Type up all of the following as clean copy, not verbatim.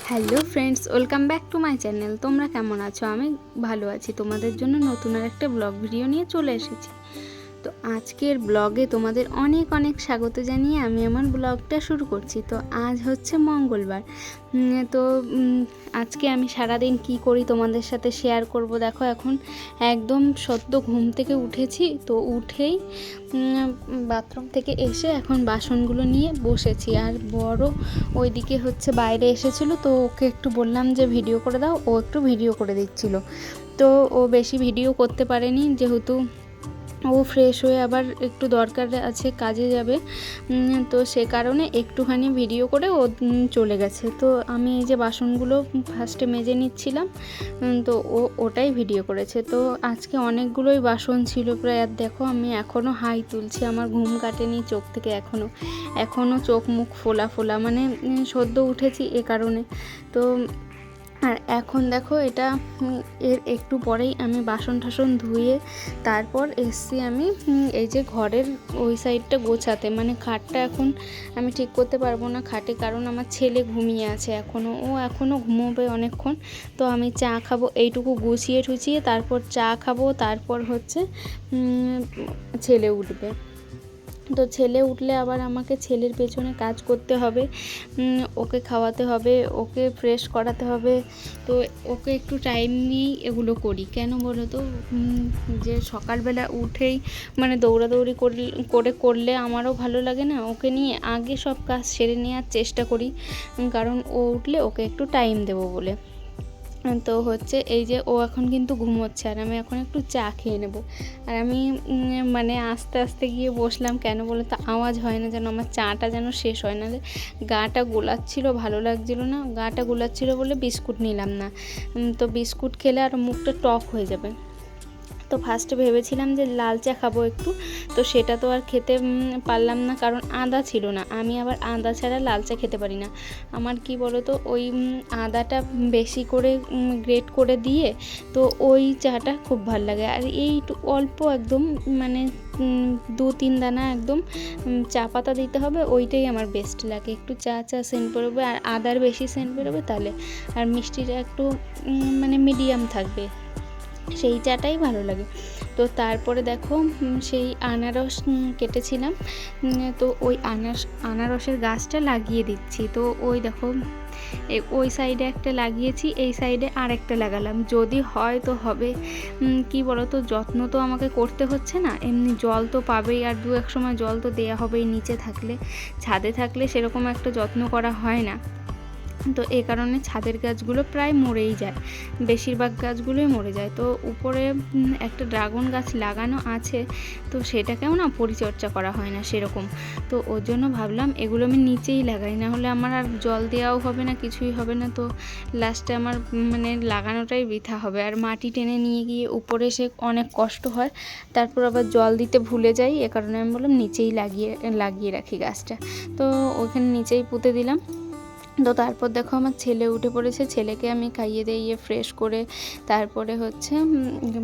Hello friends, welcome back to my channel. তোমরা কেমন আছো? আমি ভালো আছি। তোমাদের জন্য নতুন আর একটা ব্লগ ভিডিও নিয়ে চলে এসেছি। তো আজকের ব্লগে তোমাদের অনেক অনেক স্বাগত জানিয়ে আমি আমার ব্লগটা শুরু করছি। তো আজ হচ্ছে মঙ্গলবার। তো আজকে আমি সারাদিন কি করি তোমাদের সাথে শেয়ার করব। দেখো, এখন একদম সদ্য ঘুম থেকে উঠেছি। তো উঠেই বাথরুম থেকে এসে এখন বাসনগুলো নিয়ে বসেছি। আর বড় ওইদিকে হচ্ছে বাইরে এসেছিলো, তো ওকে একটু বললাম যে ভিডিও করে দাও। ও একটু ভিডিও করে দিচ্ছিল। তো ও বেশি ভিডিও করতে পারেনি, যেহেতু ও ফ্রেশ হয়ে আবার একটু দরকার আছে, কাজে যাবে। তো সে কারণে একটুখানি ভিডিও করে ও চলে গেছে। তো আমি এই যে বাসনগুলো ফার্স্টে মেজে নিচ্ছিলাম, তো ও ওটাই ভিডিও করেছে। তো আজকে অনেকগুলোই বাসন ছিল প্রায়। আর দেখো, আমি এখনও হাই তুলছি, আমার ঘুম কাটেনি চোখ থেকে এখনও চোখ মুখ ফোলা ফোলা, মানে সদ্য উঠেছি এ কারণে। তো আর এখন দেখো, এটা এর একটু পরেই আমি বাসন টাসন ধুয়ে তারপর এসছি আমি এই যে ঘরের ওই সাইডটা গোছাতে। মানে খাটটা এখন আমি ঠিক করতে পারবো না খাটে, কারণ আমার ছেলে ঘুমিয়ে আছে এখনও ঘুমোবে অনেকক্ষণ। তো আমি চা খাবো, এইটুকু গুছিয়ে ঠুছিয়ে তারপর চা খাবো, তারপর হচ্ছে ছেলে উঠবে। তো ছেলে উঠলে আবার আমাকে ছেলের পেছনে কাজ করতে হবে, ওকে খাওয়াতে হবে, ওকে ফ্রেশ করাতে হবে। তো ওকে একটু টাইম নিয়েই এগুলো করি। কেন বলো তো, যে সকালবেলা উঠেই মানে দৌড়াদৌড়ি করলে আমারও ভালো লাগে না। ওকে নিয়ে আগে সব কাজ সেরে নেওয়ার চেষ্টা করি, কারণ ও উঠলে ওকে একটু টাইম দেবো বলে। তো হচ্ছে এই যে ও এখন কিন্তু ঘুমোচ্ছে, আর আমি এখন একটু চা খেয়ে নেব। আর আমি মানে আস্তে আস্তে গিয়ে বসলাম, কেন বলে তো আওয়াজ হয় না, যেন আমার চাটা যেন শেষ হয় না। গাটা গোলাচ্ছিল, ভালো লাগছিল না, গাটা গোলাচ্ছিল বলে বিস্কুট নিলাম না। তো বিস্কুট খেলে আর মুখটা টক হয়ে যাবে। তো ফার্স্টে ভেবেছিলাম যে লাল চা খাবো একটু, তো সেটা তো আর খেতে পারলাম না, কারণ আদা ছিল না। আমি আবার আদা ছাড়া লাল চা খেতে পারি না। আমার কি বলো তো, ওই আদাটা বেশি করে গ্রেট করে দিয়ে, তো ওই চাটা খুব ভালো লাগে। আর এইটু অল্প একদম, মানে 2-3 দানা একদম চা পাতা দিতে হবে, ওইটাই আমার বেস্ট লাগে। একটু চা সেন্ট বেরোবে আর আদার বেশি সেন্ট বেরোবে তাহলে, আর মিষ্টিটা একটু মানে মিডিয়াম থাকবে, সেই চাটাই ভালো লাগে। তো তারপরে দেখো, সেই আনারস কেটেছিলাম, তো ওই আনারসের গাছটা লাগিয়ে দিচ্ছি। তো ওই দেখো, ওই সাইডে একটা লাগিয়েছি, এই সাইডে আর একটা লাগালাম। যদি হয় তো হবে। কি বলো তো, যত্ন তো আমাকে করতে হচ্ছে না, এমনি জল তো পাবেই, আর দু এক সময় জল তো দেয়া হবেই। নিচে থাকলে, ছাদে থাকলে সেরকম একটা যত্ন করা হয় না। তো এই কারণে ছাদের গাছগুলো প্রায় মরেই যায়, বেশিরভাগ গাছগুলোই মরে যায়। তো উপরে একটা ড্রাগন গাছ লাগানো আছে, তো সেটাকেও না পরিচর্যা করা হয় না সেরকম। তো ওর জন্য ভাবলাম এগুলো আমি নিচেই লাগাই, না হলে আমার আর জল দেওয়াও হবে না, কিছুই হবে না। তো লাস্টে আমার মানে লাগানোটাই বৃথা হবে, আর মাটি টেনে নিয়ে গিয়ে উপরে সে অনেক কষ্ট হয়, তারপর আবার জল দিতে ভুলে যাই। এ কারণে আমি বললাম নিচেই লাগিয়ে রাখি গাছটা। তো ওখানে নিচেই পুঁতে দিলাম। তো তারপর দেখো, আমার ছেলে উঠে পড়েছে, ছেলেকে আমি খাইয়ে দিয়ে ফ্রেশ করে তারপরে হচ্ছে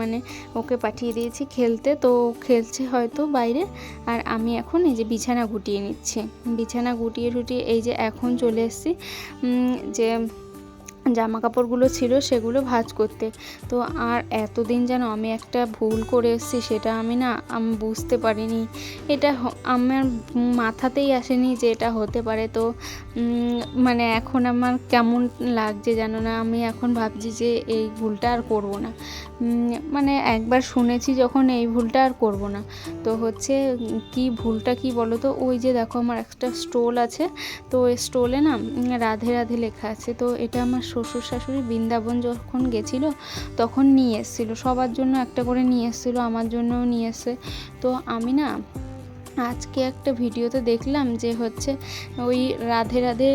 মানে ওকে পাঠিয়ে দিয়েছি খেলতে। তো খেলছে হয়তো বাইরে, আর আমি এখন এই যে বিছানা গুটিয়ে নিচ্ছি। বিছানা গুটিয়ে এই যে এখন চলে এসেছি যে জামা কাপড়গুলো ছিল সেগুলো ভাঁজ করতে। তো আর এতদিন যেন আমি একটা ভুল করে এসেছি, সেটা আমি বুঝতে পারিনি। এটা আমার মাথাতেই আসেনি যে এটা হতে পারে। তো মানে এখন আমার কেমন লাগছে জানো না। আমি এখন ভাবছি যে এই ভুলটা আর করব না। মানে একবার শুনেছি যখন, এই ভুলটা আর করব না। তো হচ্ছে কি ভুলটা কি বলো তো, ওই যে দেখো আমার একটা স্টোল আছে, তো ওই স্টোলে না রাধে রাধে লেখা আছে। তো এটা আমার শ্বশুর শাশুড়ি বৃন্দাবন যখন গেছিলো তখন নিয়ে এসেছিলো, সবার জন্য একটা করে নিয়ে এসেছিলো, আমার জন্যও নিয়ে এসে। তো আমি আজকে একটা ভিডিওতে দেখলাম যে হচ্ছে ওই রাধে রাধে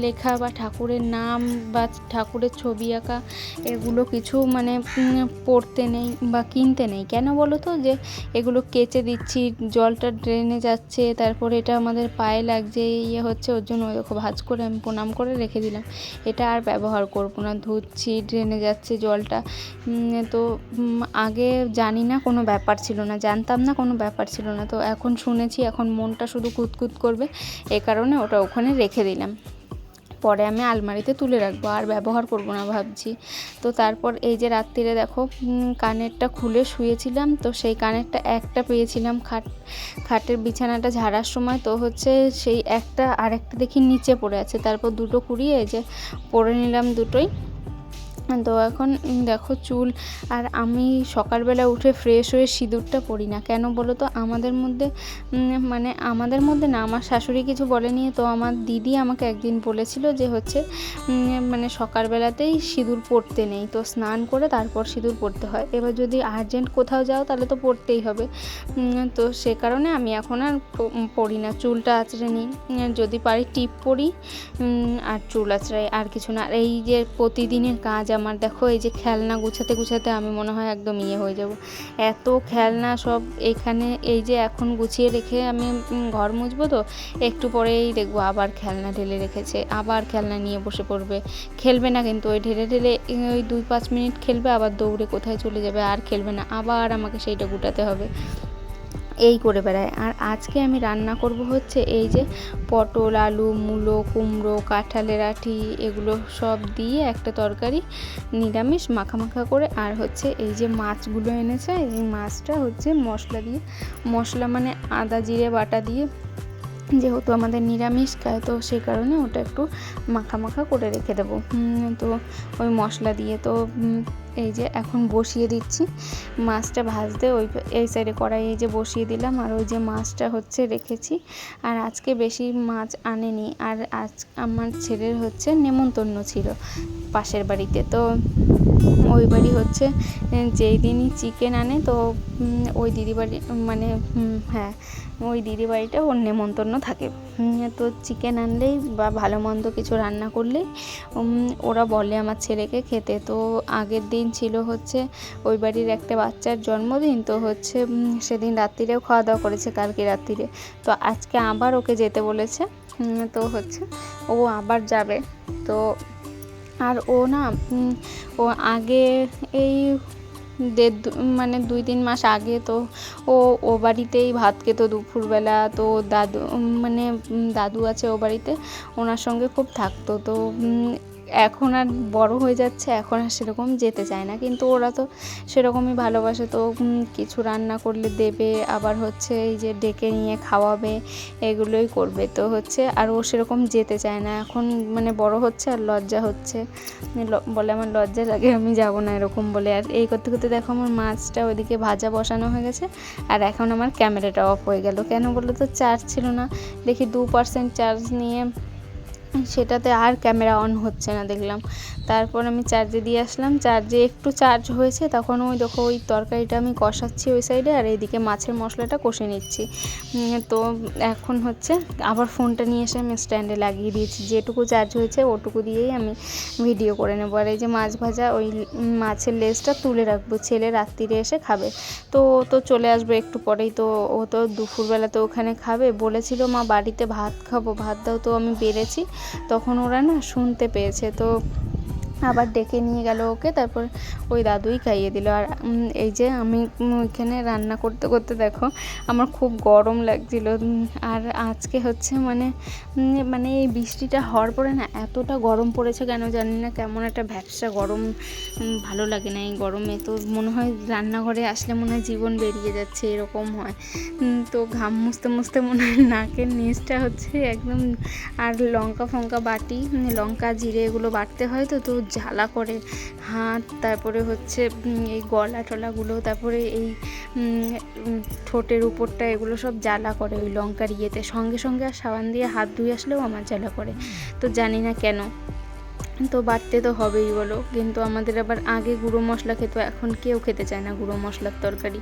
লেখা বা ঠাকুরের নাম বা ঠাকুরের ছবি আঁকা এগুলো কিছু মানে পড়তে নেই বা কিনতে নেই। কেন বলো তো, যে এগুলো কেচে দিচ্ছি, জলটা ড্রেনে যাচ্ছে, তারপরে এটা আমাদের পায়ে লাগছে, হচ্ছে ওর জন্য দেখো ভাঁজ করে আমি প্রণাম করে রেখে দিলাম। এটা আর ব্যবহার করবো না, ধুচ্ছি, ড্রেনে যাচ্ছে জলটা। তো আগে জানি না, কোনো ব্যাপার ছিল না, জানতাম না, কোনো ব্যাপার ছিল না। তো এখন শুনেছি, এখন মনটা শুধু কুতকুত করবে, এ কারণে ওটা ওখানে রেখে দিলাম। পরে আমি আলমারিতে তুলে রাখবো, আর ব্যবহার করব না ভাবছি। তো তারপর এই যে রাত্রিরে দেখো কানেরটা খুলে শুয়েছিলাম, তো সেই কানেরটা একটা পেয়েছিলাম খাটের বিছানাটা ঝাড়ার সময়, তো হচ্ছে সেই একটা আরেকটা দেখি নিচে পড়ে আছে। তারপর দুটো কুড়িয়ে এই যে পরে নিলাম দুটোই। তো এখন দেখো চুল, আর আমি সকালবেলা উঠে ফ্রেশ হয়ে সিঁদুরটা পরি না, কেন বলো তো? আমাদের মধ্যে মানে আমাদের মধ্যে না, আমার শাশুড়ি কিছু বলেনি, তো আমার দিদি আমাকে একদিন বলেছিল যে হচ্ছে মানে সকালবেলাতেই সিঁদুর পরতে নেই, তো স্নান করে তারপর সিঁদুর পরতে হয়। এবার যদি আর্জেন্ট কোথাও যাও তাহলে তো পরতেই হবে। তো সে কারণে আমি এখন আর পরি না, চুলটা আঁচড়ে নিই, যদি পারি টিপ পরি আর চুল আঁচড়াই, আর কিছু না। আর এই যে প্রতিদিনের কাজ আমার, দেখো এই যে খেলনা গুছাতে গুছাতে আমি মনে হয় একদম হয়ে যাব। এত খেলনা সব এখানে, এই যে এখন গুছিয়ে রেখে আমি ঘর মুছবো, তো একটু পরেই দেখবো আবার খেলনা ঢেলে রেখেছে, আবার খেলনা নিয়ে বসে পড়বে। খেলবে না কিন্তু, ওই ঢেলে ঢেলে ওই 2-5 মিনিট খেলবে, আবার দৌড়ে কোথায় চলে যাবে, আর খেলবে না, আবার আমাকে সেইটা গুটাতে হবে, এই করে বেড়ায়। আর আজকে আমি রান্না করব হচ্ছে এই যে পটল, আলু, মূলো, কুমড়ো, কাঁঠালের আঁটি, এগুলো সব দিয়ে একটা তরকারি, নিরামিষ মাখা মাখা করে। আর হচ্ছে এই যে মাছগুলো এনেছে, এই মাছটা হচ্ছে মশলা দিয়ে, মশলা মানে আদা জিরে বাটা দিয়ে, যেহেতু আমাদের নিরামিষ খায়, তো সেই কারণে ওটা একটু মাখা মাখা করে রেখে দেবো। তো ওই মশলা দিয়ে, তো এই যে এখন বসিয়ে দিচ্ছি মাছটা ভাজতে। এই সাইডে কড়াই এই যে বসিয়ে দিলাম, আর ওই যে মাছটা হচ্ছে রেখেছি। আর আজকে বেশি মাছ আনেনি, আর আজ আমার ছেলের হচ্ছে নেমন্তন্ন ছিল পাশের বাড়িতে, তো ওই বাড়ি হচ্ছে যেই দিনই চিকেন আনে, তো ওই দিদি বাড়ি মানে হ্যাঁ, ওই দিদি বাড়িটা ওর নেমন্তন্ন থাকে। তো চিকেন আনলেই বা ভালো মন্দ কিছু রান্না করলেই ওরা বলে আমার ছেলেকে খেতে। তো আগের দিন ছিল হচ্ছে ওই বাড়ির একটা বাচ্চার জন্মদিন, তো হচ্ছে সেদিন রাত্রিরেও খাওয়া দাওয়া করেছে, কালকে রাত্রিরে। তো আজকে আবার ওকে যেতে বলেছে, তো হচ্ছে ও আবার যাবে। তো আর ও না আগে এই মানে 2-3 মাস আগে তো ও বাড়িতেই ভাত খেত দুপুরবেলা। তো দাদু মানে দাদু আছে ও বাড়িতে, ওনার সঙ্গে খুব থাকতো। তো এখন আর বড় হয়ে যাচ্ছে, এখন আর সেরকম যেতে চায় না, কিন্তু ওরা তো সেরকমই ভালোবাসে। তো কিছু রান্না করলে দেবে, আবার হচ্ছে এই যে ডেকে নিয়ে খাওয়াবে, এগুলোই করবে। তো হচ্ছে আর ও সেরকম যেতে চায় না এখন, মানে বড় হচ্ছে আর লজ্জা হচ্ছে, বলে আমার লজ্জা লাগে, আমি যাব না এরকম বলে। আর এই করতে করতে দেখো আমার মাছটা ওইদিকে ভাজা বসানো হয়ে গেছে, আর এখন আমার ক্যামেরাটা অফ হয়ে গেল। কেন বলো তো? চার্জ ছিল না, দেখি 2% চার্জ নিয়ে সেটাতে আর ক্যামেরা অন হচ্ছে না দেখলাম। তারপর আমি চার্জে দিয়ে আসলাম, চার্জে একটু চার্জ হয়েছে, তখন ওই দেখো ওই তরকারিটা আমি কষাচ্ছি ওই সাইডে, আর এইদিকে মাছের মশলাটা কষে নিচ্ছি। তো এখন হচ্ছে আবার ফোনটা নিয়ে এসে আমি স্ট্যান্ডে লাগিয়ে দিয়েছি, যেটুকু চার্জ হয়েছে ওটুকু দিয়েই আমি ভিডিও করে নেবো। আর এই যে মাছ ভাজা, ওই মাছের লেজটা তুলে রাখবো, ছেলে রাত্রিরে এসে খাবে। তো ও তো চলে আসবে একটু পরেই, তো ও তো দুপুরবেলা তো ওখানে খাবে, বলেছিল মা বাড়িতে ভাত খাবো, ভাত দাও। তো আমি বেড়েছি, তখন ওরা না শুনতে পেয়েছে, তো আবার ডেকে নিয়ে গেল ওকে, তারপর ওই দাদুই খাইয়ে দিল। আর এই যে আমি ওইখানে রান্না করতে করতে দেখো আমার খুব গরম লাগছিল। আর আজকে হচ্ছে মানে এই বৃষ্টিটা হওয়ার পরে না এতটা গরম পড়েছে কেন জানি না, কেমন একটা ভ্যাপসা গরম, ভালো লাগে না এই গরমে। তো মনে হয় রান্নাঘরে আসলে মনে হয় জীবন বেরিয়ে যাচ্ছে, এরকম হয়। তো ঘাম মুছতে মুছতে মনে হয় নাকের নিচটা হচ্ছে একদম, আর লঙ্কা ফঙ্কা বাটি, লঙ্কা জিরে এগুলো বাটতে হয়, তো জ্বালা করে হাত, তারপরে হচ্ছে এই গলা টলাগুলো, তারপরে এই ঠোঁটের উপরটা, এগুলো সব জ্বালা করে ওই লঙ্কার ইয়েতে। সঙ্গে সঙ্গে আর সাবান দিয়ে হাত ধুয়ে আসলেও আমার জ্বালা করে, তো জানি না কেন। তো বাটতে তো হবেই বলো, কিন্তু আমাদের আবার আগে গুঁড়ো মশলা খেত, এখন কেউ খেতে চায় না গুঁড়ো মশলার তরকারি।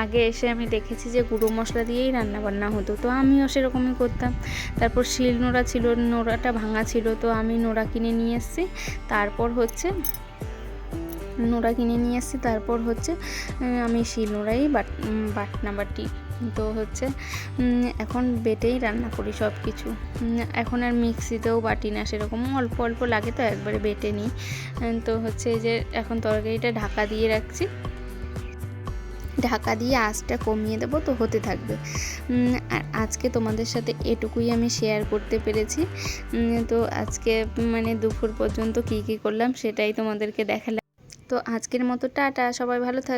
আগে এসে আমি দেখেছি যে গুঁড়ো মশলা দিয়েই রান্না বান্না হতো, তো আমিও সেরকমই করতাম। তারপর শিল নোড়া ছিল, নোড়াটা ভাঙা ছিল, তো আমি নোড়া কিনে নিয়ে এসেছি। তারপর হচ্ছে আমি শিল নোড়াই বাটনা বাটি। তো হচ্ছে এখন বেটেই রান্না করি সব কিছু, এখন আর মিক্সিতেও বাটি না, সেরকম অল্প অল্প লাগে তো একবারে বেটে নিই। তো হচ্ছে এই যে এখন তরকারিটা ঢাকা দিয়ে রাখছি, ঢাকা দিয়ে আঁচটা কমিয়ে দেবো, তো হতে থাকবে। আর আজকে তোমাদের সাথে এটুকুই আমি শেয়ার করতে পেরেছি। তো আজকে মানে দুপুর পর্যন্ত কী কী করলাম সেটাই তোমাদেরকে দেখালাম। তো আজকের মতো টাটা, সবাই ভালো থাকবে।